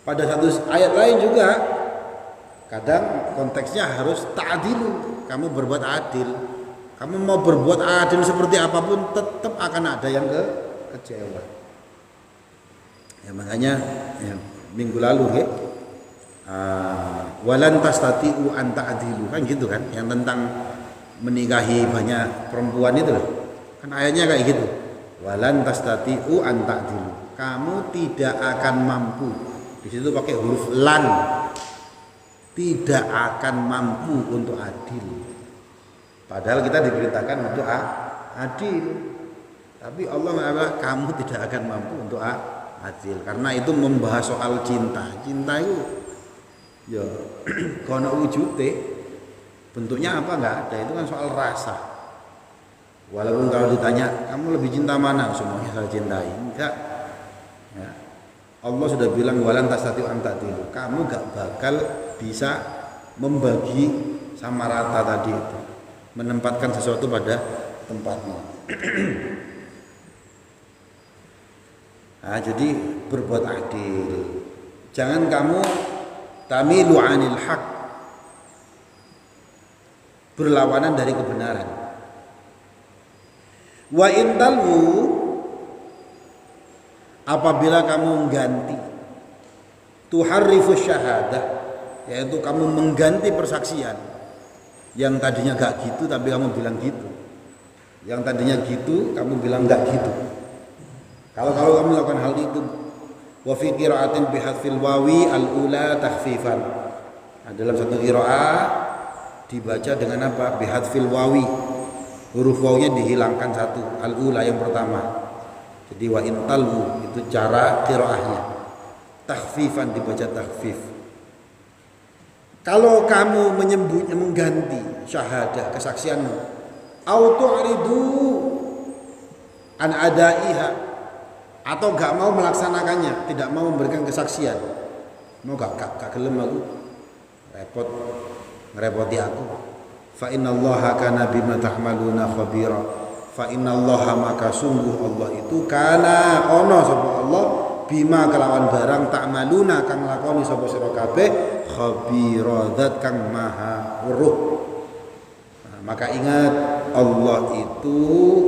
Pada satu ayat lain juga kadang konteksnya harus ta'dilu, kamu berbuat adil. Kamu mau berbuat adil seperti apapun tetap akan ada yang kecewa. Ya makanya ya, minggu lalu ya walan tastati'u an ta'dilu kan gitu kan, yang tentang menikahi banyak perempuan itu loh. Kan ayatnya kayak gitu. Walan tastati'u an ta'dilu. Kamu tidak akan mampu. Di situ pakai huruf lan. Tidak akan mampu untuk adil. Padahal kita diberitakan untuk adil. Tapi Allah mengatakan kamu tidak akan mampu untuk adil. Karena itu membahas soal cinta. Cinta itu ya kono wujute. Bentuknya apa enggak ada. Itu kan soal rasa. Walaupun kalau ditanya kamu lebih cinta mana, semuanya saya cintai. Enggak. Ya. Allah sudah bilang walan tastati'u an ta'dilu. Kamu gak bakal bisa membagi sama rata tadi itu. Menempatkan sesuatu pada tempatnya. Nah, jadi berbuat adil. Jangan kamu tamilu 'anil haq. Berlawanan dari kebenaran. Wa in talwu, apabila kamu mengganti tuharrifu syahadah, yaitu kamu mengganti persaksian. Yang tadinya gak gitu tapi kamu bilang gitu. Yang tadinya gitu kamu bilang gak gitu. Kalau kamu melakukan hal itu, wa fi qira'atin bihadfil wawi al-ula takhfifan. Nah, dalam satu qira'ah dibaca dengan apa? Bihadfil wawi. Huruf wawunya dihilangkan satu, al-ula yang pertama. Jadi wa intalwu itu cara qiraahnya. Takhfifan dibaca takhfif. Kalau kamu mengganti syahadah kesaksianmu, au tu'ridu an adaiha, atau gak mau melaksanakannya, tidak mau memberikan kesaksian. Mau gak gelem aku, repot, ngerepoti aku. Fa innallaha kana bima ta'maluna khabira. Fa innallaha maka sungguh Allah itu kana ono sapa Allah bima kelawan barang ta'maluna kang lakoni sapa sira kabeh khabira zat kang maha weruh. Maka ingat, Allah itu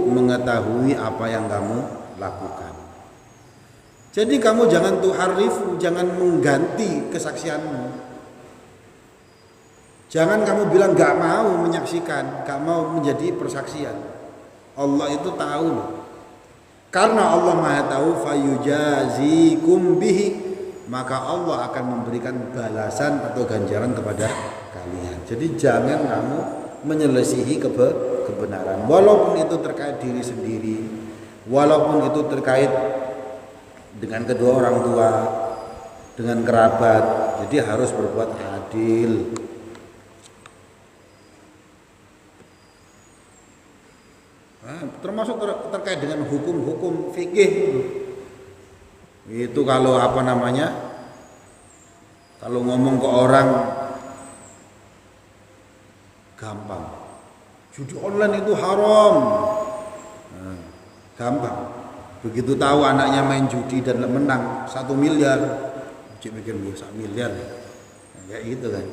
mengetahui apa yang kamu lakukan. Jadi kamu jangan tuharifu, jangan mengganti kesaksianmu. Jangan kamu bilang gak mau menyaksikan, gak mau menjadi persaksian. Allah itu tahu loh. Karena Allah Maha tahu, fayujazikum bihi, maka Allah akan memberikan balasan atau ganjaran kepada kalian. Jadi jangan kamu menyelisihi kebenaran, walaupun itu terkait diri sendiri, walaupun itu terkait dengan kedua orang tua, dengan kerabat. Jadi harus berbuat adil. Termasuk terkait dengan hukum-hukum fikih. Itu kalau kalau ngomong ke orang gampang, judi online itu haram, gampang. Begitu tahu anaknya main judi dan menang 1 miliar, cik mikir 1 miliar ya, kayak gitu kan,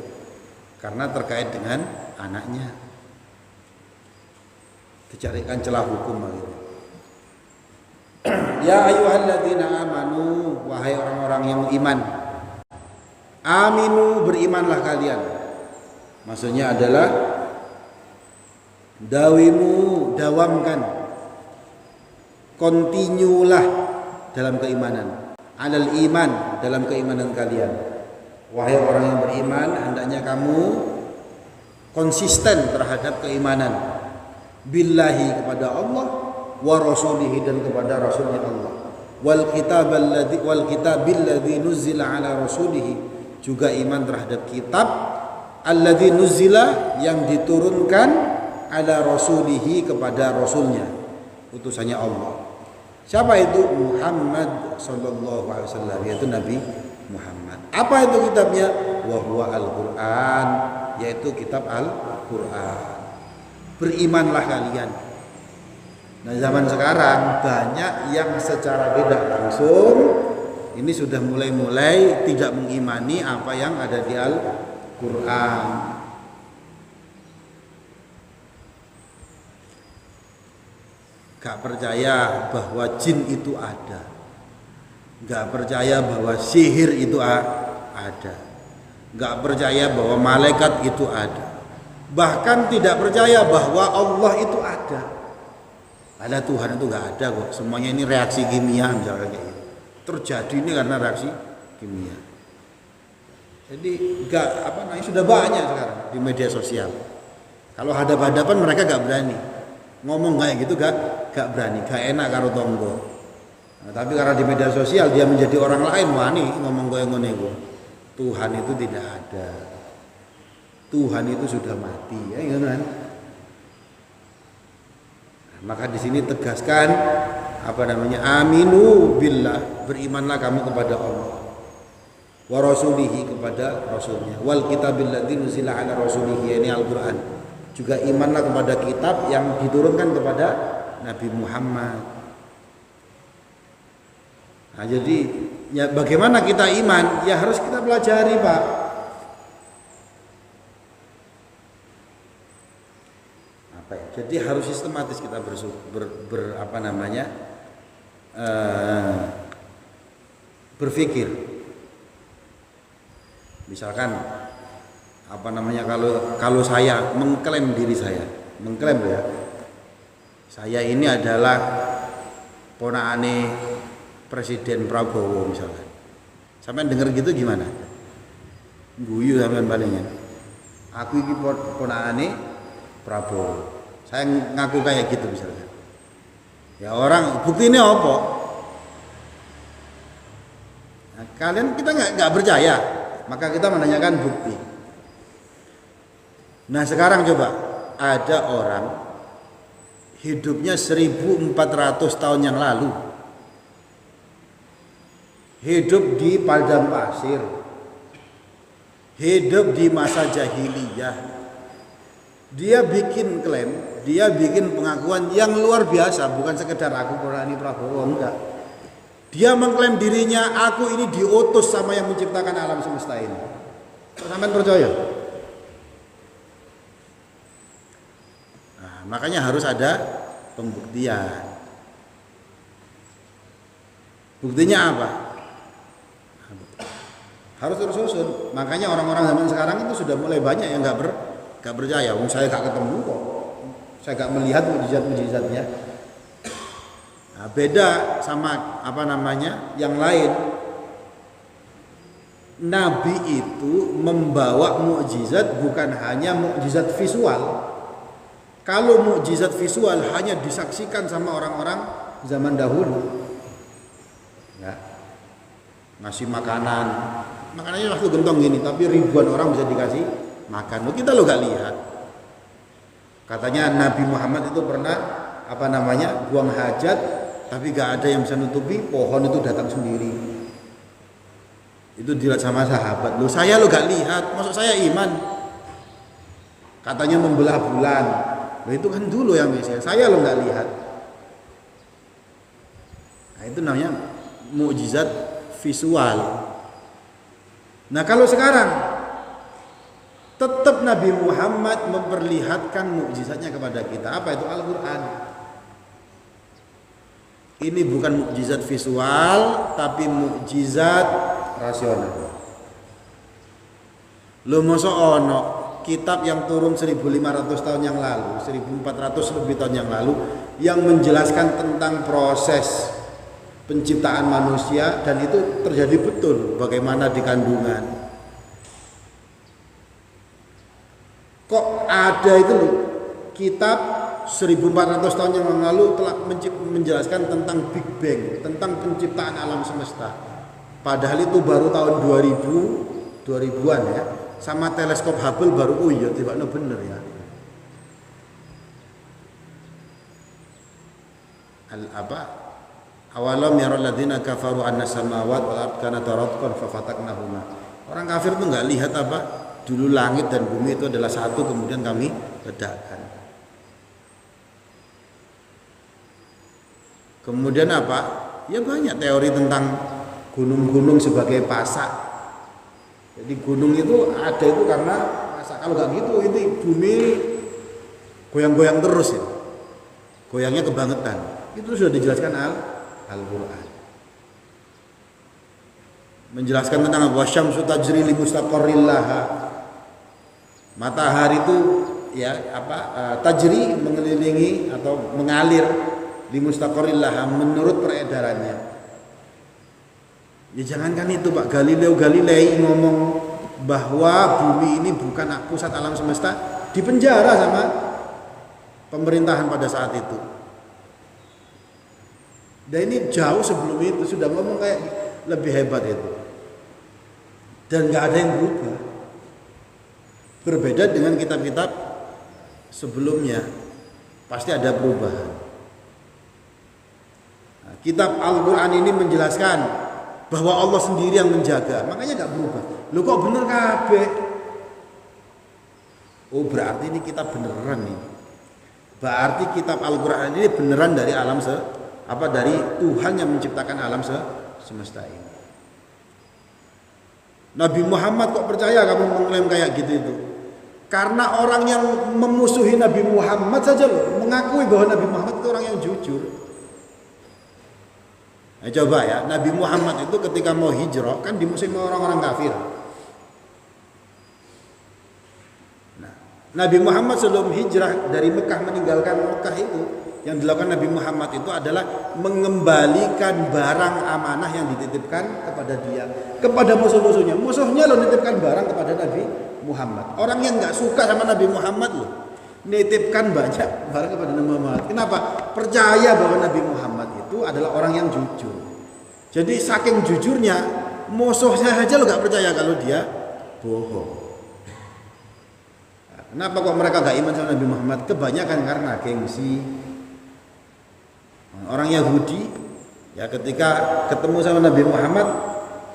karena terkait dengan anaknya, dicarikan celah hukum gitu. Ya ayyuhalladzina amanu, wahai orang-orang yang iman, aminu, berimanlah kalian. Maksudnya adalah dawamkan, kontinulah dalam keimanan, alal iman, dalam keimanan kalian. Wahai orang yang beriman, hendaknya kamu konsisten terhadap keimanan, billahi, kepada Allah, wa rasulihi, dan kepada rasulnya Allah, wal kitabil ladzi nuzzila ala rasulihi, juga iman terhadap kitab alladzi nuzzila, yang diturunkan ala rasulihi, kepada rasulnya, utusannya Allah. Siapa itu? Muhammad sallallahu alaihi wasallam, yaitu Nabi Muhammad. Apa itu kitabnya? Wa huwa al-Qur'an, yaitu kitab Al-Qur'an. Berimanlah kalian. Nah, zaman sekarang banyak yang secara tidak langsung ini sudah mulai tidak mengimani apa yang ada di Al-Qur'an. Gak percaya bahwa jin itu ada, gak percaya bahwa sihir itu ada, gak percaya bahwa malaikat itu ada, bahkan tidak percaya bahwa Allah itu ada. Ada Tuhan itu gak ada kok, semuanya ini reaksi kimia misalnya kayak gitu. Terjadi ini karena reaksi kimia. Jadi sudah banyak sekarang di media sosial. Kalau hadap-hadapan mereka gak berani ngomong kayak gitu, gak berani, gak enak karo tonggo. Nah, tapi karena di media sosial dia menjadi orang lain, wani ngomong gue ngene. Tuhan itu tidak ada. Tuhan itu sudah mati, ya kan? Nah, maka di sini tegaskan aminu billah, berimanlah kamu kepada Allah, wa rasulihi, kepada rasulnya, wal kitabil ladzi nuzila ala rasulihi, ini Al-Qur'an. Juga imanlah kepada kitab yang diturunkan kepada Nabi Muhammad. Nah, jadi ya bagaimana kita iman? Ya harus kita pelajari, Pak. Jadi harus sistematis kita berpikir. Misalkan kalau saya mengklaim diri saya, saya ini adalah ponakane Presiden Prabowo misalkan. Sampean dengar gitu gimana? Guyu sampean palingnya. Aku iki ponakane Prabowo. Saya ngaku kayak gitu misalkan. Ya orang, bukti ini apa? Nah, kita nggak percaya, maka kita menanyakan bukti. Nah sekarang coba, ada orang hidupnya 1400 tahun yang lalu, hidup di padang pasir, hidup di masa jahiliyah. Dia bikin klaim, dia bikin pengakuan yang luar biasa, bukan sekedar aku Qurani Prabowo, enggak. Dia mengklaim dirinya, aku ini diutus sama yang menciptakan alam semesta ini. Sampean percaya? Nah, makanya harus ada pembuktian. Buktinya apa? Harus tersusun. Makanya orang-orang zaman sekarang itu sudah mulai banyak yang nggak percaya. Saya nggak ketemu kok, saya nggak melihat mujizat-mujizatnya. Nah, beda sama yang lain. Nabi itu membawa mukjizat bukan hanya mukjizat visual. Kalau mukjizat visual hanya disaksikan sama orang-orang zaman dahulu, ya, ngasih makanannya waktu gentong gini, tapi ribuan orang bisa dikasih makan. Kita lo gak lihat. Katanya Nabi Muhammad itu pernah buang hajat, tapi gak ada yang bisa nutupi, pohon itu datang sendiri. Itu dilihat sama sahabat. Saya lo gak lihat, maksud saya iman. Katanya membelah bulan. Itu kan dulu yang bisa. Saya lo gak lihat. Nah, itu namanya mukjizat visual. Nah, kalau sekarang tetap Nabi Muhammad memperlihatkan mukjizatnya kepada kita. Apa itu? Al-Qur'an. Ini bukan mukjizat visual, tapi mukjizat rasional. Lo mosok ono kitab yang turun 1500 tahun yang lalu, 1400 lebih tahun yang lalu, yang menjelaskan tentang proses penciptaan manusia, dan itu terjadi betul bagaimana di kandungan. Kok ada itu loh, kitab 1400 tahun yang lalu telah menjelaskan tentang Big Bang, tentang penciptaan alam semesta. Padahal itu baru tahun 2000-an ya. Sama teleskop Hubble baru tiba-tiba bener ya. Awalam yaral ladzina kafaru anna samawati wal ardh kanat ratqan fafataknahuma. Orang kafir itu enggak lihat dulu langit dan bumi itu adalah satu, kemudian kami ledakan. Kemudian ya banyak teori tentang gunung-gunung sebagai pasak. Jadi gunung itu ada itu karena pasak. Kalau nggak gitu, ini bumi goyang-goyang terus ya. Goyangnya kebangetan. Itu sudah dijelaskan Al-Qur'an. Menjelaskan tentang wasyamsu tajri li mustaqarril laha. Matahari itu tajri mengelilingi atau mengalir li mustaqarril laha menurut peredarannya. Ya jangankan itu Pak, Galileo Galilei ngomong bahwa bumi ini bukan pusat alam semesta, dipenjara sama pemerintahan pada saat itu. Dan ini jauh sebelum itu sudah ngomong kayak lebih hebat itu. Dan nggak ada yang berubah. Berbeda dengan kitab-kitab sebelumnya, pasti ada perubahan. Nah, kitab Al-Qur'an ini menjelaskan bahwa Allah sendiri yang menjaga, makanya nggak berubah. Lu kok bener kabeh? Oh berarti ini kitab beneran nih. Berarti kitab Al-Qur'an ini beneran dari dari Tuhan yang menciptakan alam semesta ini. Nabi Muhammad kok percaya kamu mengklaim kayak gitu itu? Karena orang yang memusuhi Nabi Muhammad saja loh mengakui bahwa Nabi Muhammad itu orang yang jujur. Nah, coba ya, Nabi Muhammad itu ketika mau hijrah kan dimusuhi orang-orang kafir. Nah, Nabi Muhammad sebelum hijrah dari Mekah meninggalkan Mekah itu, yang dilakukan Nabi Muhammad itu adalah mengembalikan barang amanah yang dititipkan kepada dia, kepada musuh-musuhnya. Musuhnya loh nitipkan barang kepada Nabi Muhammad. Orang yang nggak suka sama Nabi Muhammad loh nitipkan banyak barang kepada Nabi Muhammad. Kenapa? Percaya bahwa Nabi Muhammad itu adalah orang yang jujur. Jadi saking jujurnya musuhnya aja lo gak percaya kalau dia bohong. Nah, kenapa kok mereka gak iman sama Nabi Muhammad? Kebanyakan karena gengsi. Orang Yahudi ya ketika ketemu sama Nabi Muhammad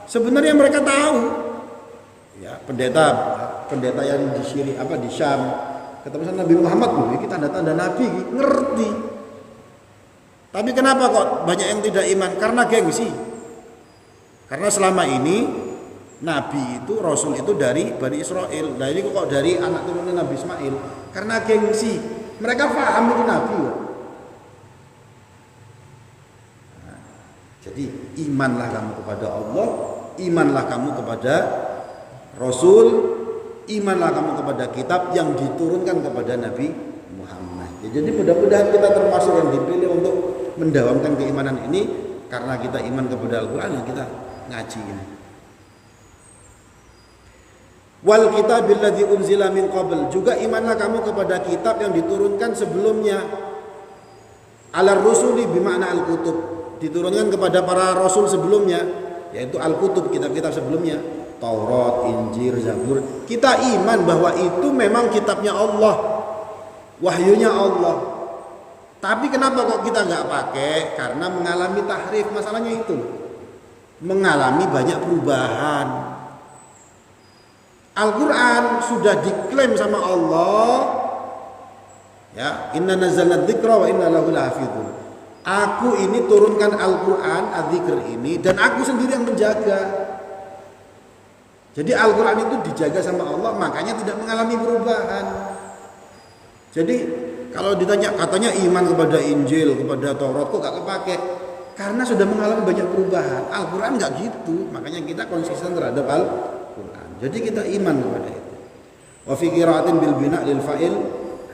Sebenarnya mereka tahu. Ya, pendeta yang di Syria di Syam ketemu sama Nabi Muhammad, ini tanda-tanda Nabi, ngerti. Tapi kenapa kok banyak yang tidak iman? Karena gengsi. Karena selama ini Nabi itu, Rasul itu dari Bani Israel. Nah ini kok dari anak turunnya Nabi Ismail? Karena gengsi. Mereka paham itu Nabi. Nah, jadi imanlah kamu kepada Allah, imanlah kamu kepada Rasul, imanlah kamu kepada kitab yang diturunkan kepada Nabi Muhammad. Ya, jadi mudah-mudahan kita termasuk yang dipilih untuk mendawamkan keimanan ini, karena kita iman kepada Al-Quran yang kita ngaji ini. Wal kitabil ladzi unzila min qabl, juga imanlah kamu kepada kitab yang diturunkan sebelumnya. Alar rusuli bimakna al-kutub, diturunkan kepada para rasul sebelumnya, yaitu al-kutub, kitab-kitab sebelumnya, Taurat, Injil, Zabur. Kita iman bahwa itu memang kitabnya Allah, wahyunya Allah. Tapi kenapa kok kita nggak pakai? Karena mengalami tahrif, masalahnya itu, mengalami banyak perubahan. Al-Quran sudah diklaim sama Allah, ya, inna nazzalna dzikra wa inna lahu lahafidun. Aku ini turunkan Al-Quran, adzikr ini, dan aku sendiri yang menjaga. Jadi Al-Quran itu dijaga sama Allah, makanya tidak mengalami perubahan. Jadi kalau ditanya, katanya iman kepada Injil, kepada Taurat, kok gak kepake? Karena sudah mengalami banyak perubahan. Al-Quran gak gitu, makanya kita konsisten terhadap Al-Quran. Jadi kita iman kepada itu. Wa fi qira'atin bil bina' lil fa'il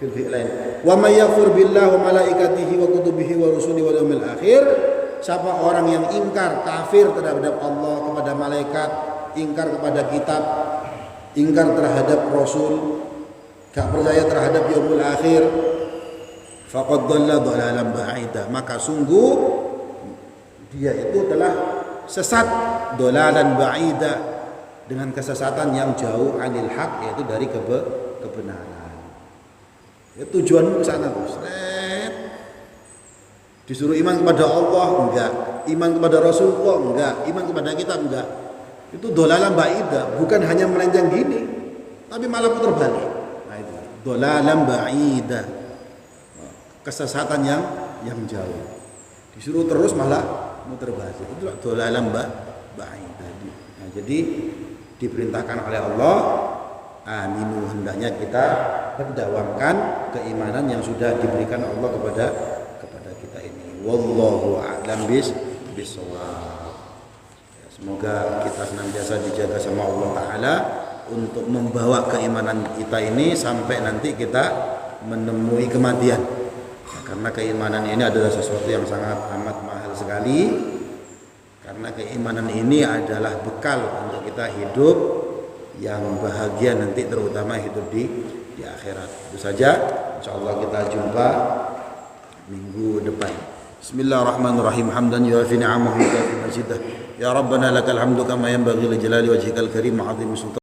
fil fi'lain. Wa may yakfur billahi wa malaikatihi wa kutubihi wa rusulihi wal yaumil akhir. Siapa orang yang ingkar, kafir terhadap Allah, kepada malaikat, ingkar kepada kitab, ingkar terhadap rasul, gak percaya terhadap yaumul akhir, faqad dhalla dhalalan ba'ida, maka sungguh dia itu telah sesat, dhalalan ba'ida, dengan kesesatan yang jauh, anil haq, yaitu dari kebenaran. Ya, tujuanmu ke sana tuh. Disuruh iman kepada Allah, enggak. Iman kepada Rasulullah, enggak. Iman kepada kitab, enggak. Itu dhalalan ba'ida, bukan hanya melenceng gini, tapi malah putar balik. Nah itu dhalalan ba'ida, kesesatan yang jauh. Disuruh terus malah muter balik. Itu dhalalan ba'ida. Nah, jadi diperintahkan oleh Allah, aminu, hendaknya kita berdawamkan keimanan yang sudah diberikan Allah kepada kita ini. Wallahu a'lam bishawab. Ya, semoga kita senantiasa dijaga sama Allah Ta'ala untuk membawa keimanan kita ini sampai nanti kita menemui kematian. Ya, karena keimanan ini adalah sesuatu yang sangat amat mahal sekali. Karena keimanan ini adalah bekal untuk kita hidup yang bahagia nanti, terutama hidup di akhirat. Itu saja, insyaallah kita jumpa minggu depan. Bismillahirrahmanirrahim. Hamdan yuafi ni'amahu wa yukafi mazidah. Ya Rabbana lakal hamdu kama yanbaghi li jalali wajhikal karim wa 'azimi sultan.